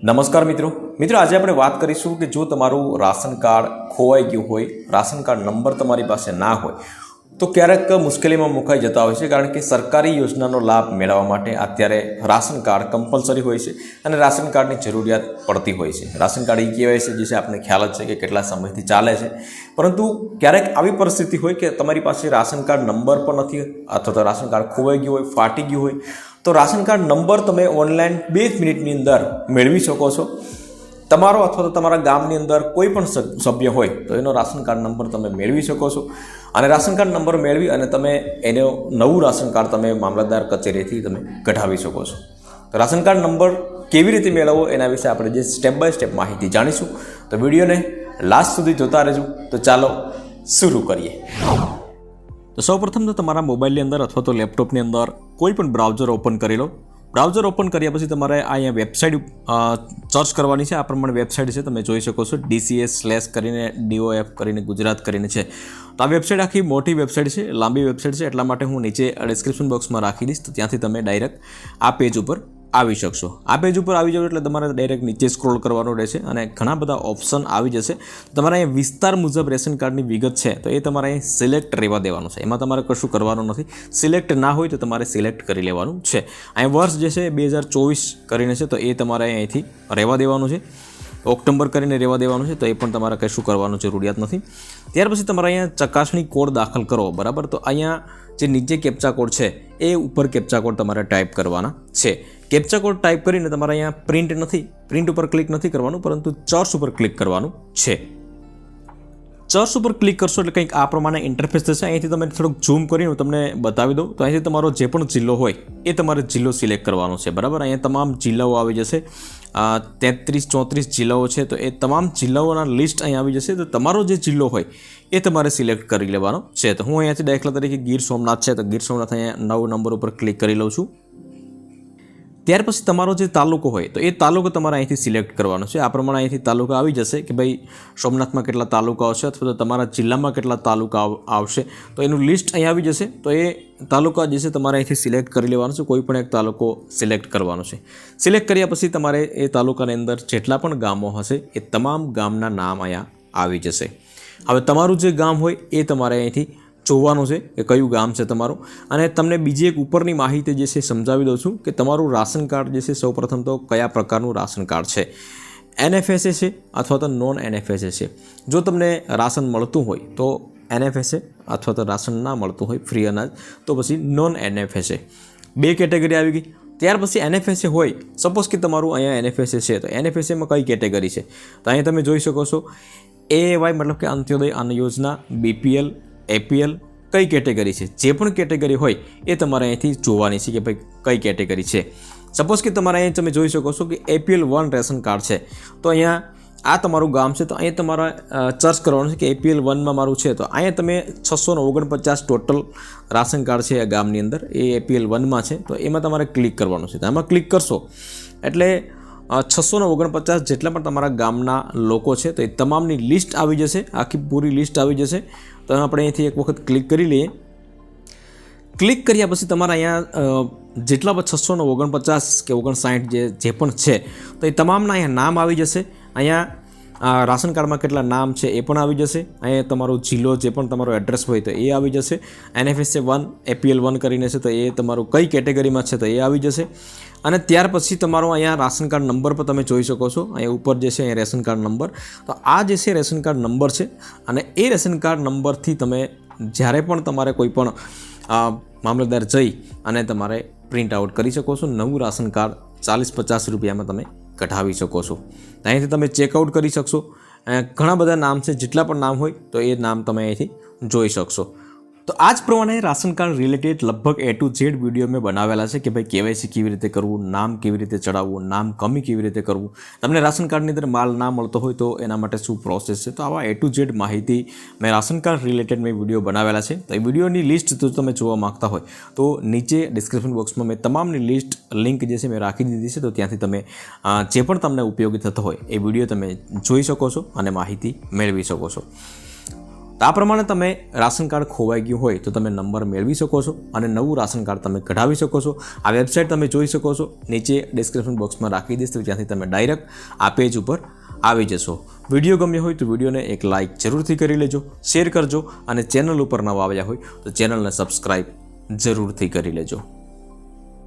નમસ્કાર મિત્રો આજે આપણે વાત કરીશું કે જો તમારું રાશન કાર્ડ ખોવાઈ ગયું હોય, રાશન કાર્ડ નંબર તમારી પાસે ના હોય તો ક્યારેક મુશ્કેલીમાં મુકાઈ જતા હોય છે, કારણ કે સરકારી યોજનાનો લાભ મેળવવા માટે અત્યારે રાશન કાર્ડ કમ્પલસરી હોય છે અને રાશન કાર્ડની જરૂરિયાત પડતી હોય છે। રાશન કાર્ડ એ કહેવાય છે જે આપણને ખ્યાલ જ છે કે કેટલા સમયથી ચાલે છે, પરંતુ ક્યારેક આવી પરિસ્થિતિ હોય કે તમારી પાસે રાશન કાર્ડ નંબર પણ નથી અથવા તો રાશન કાર્ડ ખોવાઈ ગયું હોય, ફાટી ગયું હોય, તો રાશન કાર્ડ નંબર તમે ઓનલાઈન 2 મિનિટની અંદર મેળવી શકો છો। તમારો અથવા તો તમારા ગામની અંદર કોઈ પણ સભ્ય હોય તો એનો રાશન કાર્ડ નંબર તમે મેળવી શકો છો અને રાશન કાર્ડ નંબર મેળવી અને તમે એનો નવું રાશન કાર્ડ તમે મામલતદાર કચેરીથી તમે કઢાવી શકો છો। તો રાશન કાર્ડ નંબર કેવી રીતે મેળવવો એના વિશે આપણે જે સ્ટેપ બાય સ્ટેપ માહિતી જાણીશું, તો વિડીયોને લાસ્ટ સુધી જોતા રહેજો। તો ચાલો શરૂ કરીએ। તો સૌપ્રથમ તો તમારા મોબાઈલની અંદર અથવા તો લેપટોપની અંદર કોઈ પણ બ્રાઉઝર ઓપન કરી લો। બ્રાઉઝર ઓપન કર્યા પછી તમારે અહીંયા વેબસાઇટ સર્ચ કરવાની છે। આ પ્રમાણે વેબસાઇટ છે, તમે જોઈ શકો છો, DCS/ કરીને DOF કરીને ગુજરાત કરીને છે। તો આ વેબસાઇટ આખી મોટી વેબસાઇટ છે, લાંબી વેબસાઇટ છે, એટલા માટે હું નીચે ડિસ્ક્રિપ્શન બોક્સમાં રાખી દઈશ, તો ત્યાંથી તમે ડાયરેક્ટ આ પેજ ઉપર આવી શકશો। આ પેજ ઉપર આવી જાવ એટલે તમારે ડાયરેક્ટ નીચે સ્ક્રોલ કરવાનું રહેશે અને ઘણા બધા ઓપ્શન આવી જશે। તમારે અહીંયા વિસ્તાર મુજબ રેશન કાર્ડની વિગત છે તો એ તમારે અહીં સિલેક્ટ રહેવા દેવાનું છે, એમાં તમારે કશું કરવાનું નથી। સિલેક્ટ ના હોય તો તમારે સિલેક્ટ કરી લેવાનું છે। અહીં વર્ષ જે છે 2024 કરીને છે તો એ તમારે અહીંથી રહેવા દેવાનું છે, ઓક્ટોબર કરીને રહેવા દેવાનું છે, તો એ પણ તમારે કશું કરવાનું જરૂરિયાત નથી। ત્યાર પછી તમારે અહીંયા ચકાસણી કોડ દાખલ કરો, બરાબર। તો અહીંયા જે નીચે કેપ્ચા કોડ છે એ ઉપર કેપ્ચા કોડ તમારે ટાઈપ કરવાના છે। કેપ્ચા કોડ ટાઈપ કરીને તમારે અહીંયા પ્રિન્ટ ઉપર ક્લિક નથી કરવાનું, પરંતુ ચર્ચ ઉપર ક્લિક કરવાનું છે। ચર્ચ ઉપર ક્લિક કરશો એટલે કંઈક આ પ્રમાણે ઇન્ટરફેસ થશે। અહીંથી તમે થોડુંક ઝૂમ કરીને હું તમને બતાવી દઉં, તો અહીંથી તમારો જે પણ જિલ્લો હોય એ તમારે જિલ્લો સિલેક્ટ કરવાનો છે, બરાબર। અહીંયા તમામ જિલ્લાઓ આવી જશે, 33-34 જિલ્લાઓ છે, તો એ તમામ જિલ્લાઓના લિસ્ટ અહીં આવી જશે। તો તમારો જે જિલ્લો હોય એ તમારે સિલેક્ટ કરી લેવાનો છે। તો હું અહીંયાથી દાખલા તરીકે ગીર સોમનાથ છે, તો ગીર સોમનાથ અહીંયા 9 નંબર ઉપર ક્લિક કરી લઉં છું। ત્યાર પછી તમારો જે તાલુકો હોય તો એ તાલુકો તમારે અહીંથી સિલેક્ટ કરવાનો છે। આ પ્રમાણે અહીંથી તાલુકા આવી જશે કે ભાઈ સોમનાથમાં કેટલા તાલુકાઓ છે અથવા તો તમારા જિલ્લામાં કેટલા તાલુકા આવશે, તો એનું લિસ્ટ અહીં આવી જશે। તો એ તાલુકા જે છે તમારે અહીંથી સિલેક્ટ કરી લેવાનો છે, કોઈ પણ એક તાલુકો સિલેક્ટ કરવાનો છે। સિલેક્ટ કર્યા પછી તમારે એ તાલુકાની અંદર જેટલા પણ ગામો હશે એ તમામ ગામના નામ અહીંયા આવી જશે। હવે તમારું જે ગામ હોય એ તમારે અહીંથી જોવાનું છે કે કયું ગામ છે તમારું। અને તમને બીજી એક ઉપરની માહિતી જે છે સમજાવી દઉં છું કે તમારું રાશન કાર્ડ જે છે સૌપ્રથમ તો કયા પ્રકારનું રાશન કાર્ડ છે, NFSA છે અથવા તો નોન NFSA છે। જો તમને રાશન મળતું હોય તો NFSA અથવા તો રાશન ના મળતું હોય ફ્રી અનાજ તો પછી નોન NFSA, 2 કેટેગરી આવી ગઈ। ત્યાર પછી NFSA હોય, સપોઝ કે તમારું અહીંયા NFSA છે તો NFSAમાં કઈ કેટેગરી છે, તો અહીંયા તમે જોઈ શકો છો AAY મતલબ કે અંત્યોદય અન્ન યોજના, BPL, APL કઈ કેટેગરી છે, જે પણ કેટેગરી હોય એ તમારે અહીંથી જોવાની છે કે ભાઈ કઈ કેટેગરી છે। સપોઝ કે તમારે અહીં તમે જોઈ શકો છો કે APL 1 રેશન કાર્ડ છે, તો અહીંયા આ તમારું ગામ છે, તો અહીંયા તમારે સર્ચ કરવાનું છે કે APL 1માં મારું છે, તો અહીંયા તમે 649 ટોટલ રાશન કાર્ડ છે આ ગામની અંદર, એ APL 1માં છે, તો એમાં તમારે ક્લિક કરવાનું છે। તો આમાં ક્લિક કરશો એટલે 649 જેટલા પણ તમારા ગામના લોકો છે તો એ તમામની લિસ્ટ આવી જશે, આખી પૂરી લિસ્ટ આવી જશે। તો આપણે અહીંથી એક વખત ક્લિક કરી લઈએ। ક્લિક કર્યા પછી તમારા અહીંયા જેટલા પણ 649 કે 59 જે પણ છે તો એ તમામના અહીંયા નામ આવી જશે। અહીંયા રાશન કાર્ડમાં કેટલા નામ છે એ પણ આવી જશે। અહીંયા તમારો જિલ્લો જે પણ તમારો એડ્રેસ હોય તો એ આવી જશે। NFSA 1 APL 1 કરીને છે તો એ તમારું કઈ કેટેગરીમાં છે તો એ આવી જશે। અને ત્યાર પછી તમારો અહીંયા રાશન કાર્ડ નંબર પર તમે જોઈ શકો છો, અહીંયા ઉપર જે છે અહીંયા રેશન કાર્ડ નંબર, તો આ જે છે રેશન કાર્ડ નંબર છે અને એ રેશન કાર્ડ નંબરથી તમે જ્યારે પણ તમારે કોઈ પણ મામલતદાર જઈ અને તમારે પ્રિન્ટ આઉટ કરી શકો છો, નવું રાશન કાર્ડ 40-50 રૂપિયામાં તમે કઢાવી શકો છો। અહીંથી તમે ચેકઆઉટ કરી શકશો। ઘણા બધા નામ છે, જેટલા પણ નામ હોય તો એ નામ તમે અહીંથી જોઈ શકશો। તો આ જ પ્રમાણે રાશન કાર્ડ રિલેટેડ લગભગ A to Z વિડીયો મેં બનાવેલા છે કે ભાઈ KYC કેવી રીતે કરવું, નામ કેવી રીતે ચડાવવું, નામ કમી કેવી રીતે કરવું, તમને રાશન કાર્ડની અંદર માલ ના મળતો હોય તો એના માટે શું પ્રોસેસ છે, તો આવા A to Z માહિતી મેં રાશન કાર્ડ રિલેટેડ મેં વિડીયો બનાવેલા છે। તો એ વિડીયોની લિસ્ટ જો તમે જોવા માગતા હોય તો નીચે ડિસ્ક્રિપ્શન બોક્સમાં મેં તમામની લિસ્ટ લિંક જે છે મેં રાખી દીધી છે, તો ત્યાંથી તમે જે પણ તમને ઉપયોગી થતો હોય એ વિડીયો તમે જોઈ શકો છો અને માહિતી મેળવી શકો છો। તો આ પ્રમાણે તમે રાશન કાર્ડ ખોવાઈ ગયું હોય તો તમે નંબર મેળવી શકો છો અને નવું રાશન કાર્ડ તમે કઢાવી શકો છો. આ વેબસાઇટ તમે જોઈ શકો છો, નીચે ડિસ્ક્રિપ્શન બોક્સમાં રાખી દઈશ, તો ત્યાંથી તમે ડાયરેક્ટ આ પેજ ઉપર આવી જશો. વિડીયો ગમ્યો હોય તો વિડીયોને એક લાઇક જરૂરથી કરી લેજો, શેર કરજો અને ચેનલ ઉપર નવા આવ્યા હોય તો ચેનલને સબસ્ક્રાઈબ જરૂરથી કરી લેજો.